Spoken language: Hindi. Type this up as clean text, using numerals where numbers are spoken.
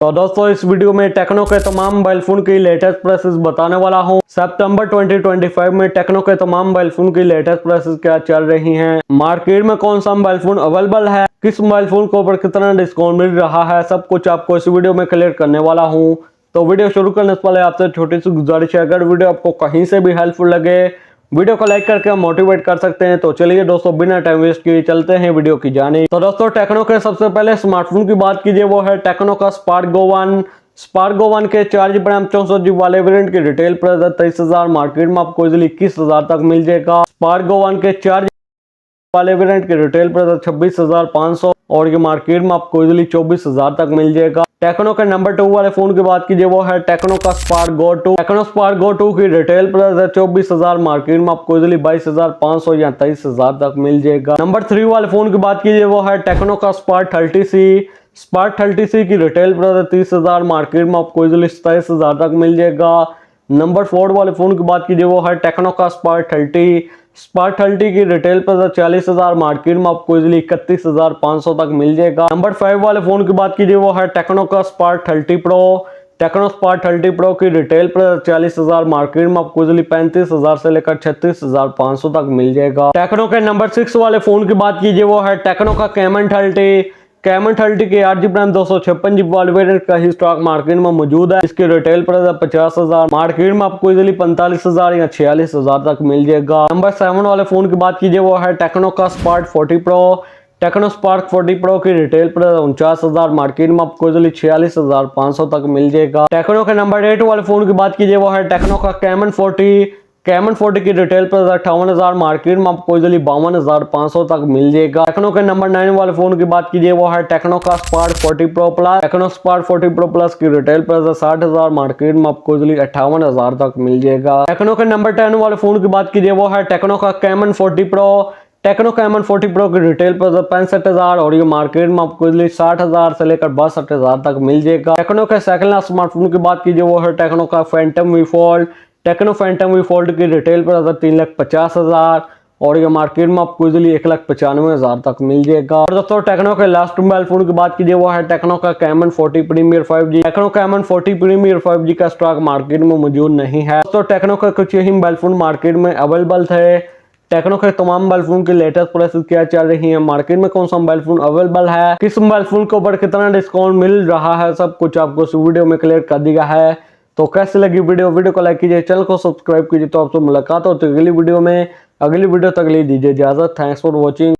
तो दोस्तों इस वीडियो में टेक्नो के तमाम मोबाइल फोन की लेटेस्ट प्राइसेस बताने वाला हूं। सितंबर 2025 में टेक्नो के तमाम मोबाइल फोन की लेटेस्ट प्राइसेस क्या चल रही हैं, मार्केट में कौन सा मोबाइल फोन अवेलेबल है, किस मोबाइल फोन के ऊपर कितना डिस्काउंट मिल रहा है, सब कुछ आपको इस वीडियो में क्लियर करने वाला हूँ। तो वीडियो शुरू करने से पहले आपसे छोटी सी गुजारिश है, अगर वीडियो आपको कहीं से भी हेल्पफुल लगे वीडियो को लाइक करके मोटिवेट कर सकते हैं। तो चलिए दोस्तों बिना टाइम वेस्ट किए चलते हैं वीडियो की जाने। तो दोस्तों टेक्नो के सबसे पहले स्मार्टफोन की बात कीजिए, वो है टेक्नो का स्पार्क गो 1। स्पार्क गो 1 के 4GB रैम 64GB वाले वेरिएंट की रिटेल प्राइस 23,000, मार्केट में आपको इजिली 21,000 तक मिल जाएगा। स्पार्क गो 1 के 4GB वाले वेरिएंट की रिटेल प्राइस 26,500 और ये मार्केट में आपको इजिली 24,000 तक मिल जाएगा। टेक्नो के नंबर 2 वाले फोन की बात कीजिए, वो है टेक्नो का Spark Go 2। Tecno Spark Go 2 की रिटेल प्राइस है 24,000, मार्केट में आपको इजिली 22,500 या 23,000 तक मिल जाएगा। नंबर 3 वाले फोन की बात कीजिए, वो है टेक्नो का स्पार्क 30C। स्पार्क 30C की रिटेल प्राइस है 30,000, मार्केट में आपको इजिली 27,000 तक मिल जाएगा। नंबर 4 वाले फोन की बात कीजिए, वो है टेक्नो का स्पार्क 30। स्पार्क 30 की रिटेल प्राइस 40,000, मार्केट में आपको इजिली 31,500 तक मिल जाएगा। नंबर 5 वाले फोन की बात कीजिए, वो है टेक्नो का spark 30 pro. Tecno Spark 30 pro की रिटेल प्राइस 40,000, मार्केट में आपको इजिली 35,000 से लेकर 36,500 तक मिल जाएगा। टेक्नो के नंबर 6 वाले फोन की बात कीजिए, वो है टेक्नो का कैमन 30। कैमन 30 के 8GB रैम 256GB वाले वेरिएंट का ही स्टॉक मार्केट में मौजूद है। इसकी रिटेल प्राइस है 50,000, मार्केट में आपको इजिली 45,000 या 46,000 तक मिल जाएगा। नंबर 7 वाले फोन की बात कीजिए, वो है टेक्नो का spark 40 Pro. Tecno Spark 40 Pro की रिटेल प्राइस 49,000, मार्केट में आपको इजिली 46,500 तक मिल जाएगा। टेक्नो के नंबर 8 वाले फोन की बात कीजिए, वो है टेक्नो का कैमन 40। कैमन 40 की रिटेल प्राइस 58,000, मार्केट में आपको इजिली 52,500 तक मिल जाएगा। टेक्नो के नंबर 9 वाले फोन की बात कीजिए, वो है टेक्नो का spark 40 pro plus. Tecno Spark 40 pro plus की रिटेल प्राइस 60,000, मार्केट में आपको इजिली 58,000 तक मिल जाएगा। टेक्नो के नंबर 10 वाले फोन की बात कीजिए, वो है टेक्नो का Camon 40 Pro. Tecno Camon 40 Pro की रिटेल प्राइस 65,000 और ये मार्केट में आपको इजिली 60,000 से लेकर 62,000 तक मिल जाएगा। टेक्नो के सेकंड स्मार्टफोन की बात कीजिए, वो है टेक्नो का Phantom V fold. Techno Phantom V fold की रिटेल प्राइस 3,50,000 और ये मार्केट में आपको इजिली 1,95,000 तक मिल जाएगा। और दोस्तों टेक्नो के लास्ट मोबाइल फोन की बात कीजिए, वो है टेक्नो का Camon 40 premier 5G। Tecno Camon 40 premier 5G का स्टॉक मार्केट में मौजूद नहीं है। दोस्तों टेक्नो के कुछ ही मोबाइल फोन मार्केट में अवेलेबल थे। टेक्नो के तमाम मोबाइल फोन की लेटेस्ट प्राइसेस क्या चल रही है, मार्केट में कौन सा मोबाइल फोन अवेलेबल है, किस मोबाइल फोन के ऊपर कितना डिस्काउंट मिल रहा है, सब कुछ आपको इस वीडियो में क्लियर कर दिया है। तो कैसे लगी वीडियो को लाइक कीजिए, चैनल को सब्सक्राइब कीजिए। तो आपसे मुलाकात होती है अगली वीडियो में। अगली वीडियो तक ले दीजिए इजाजत। Thanks for watching.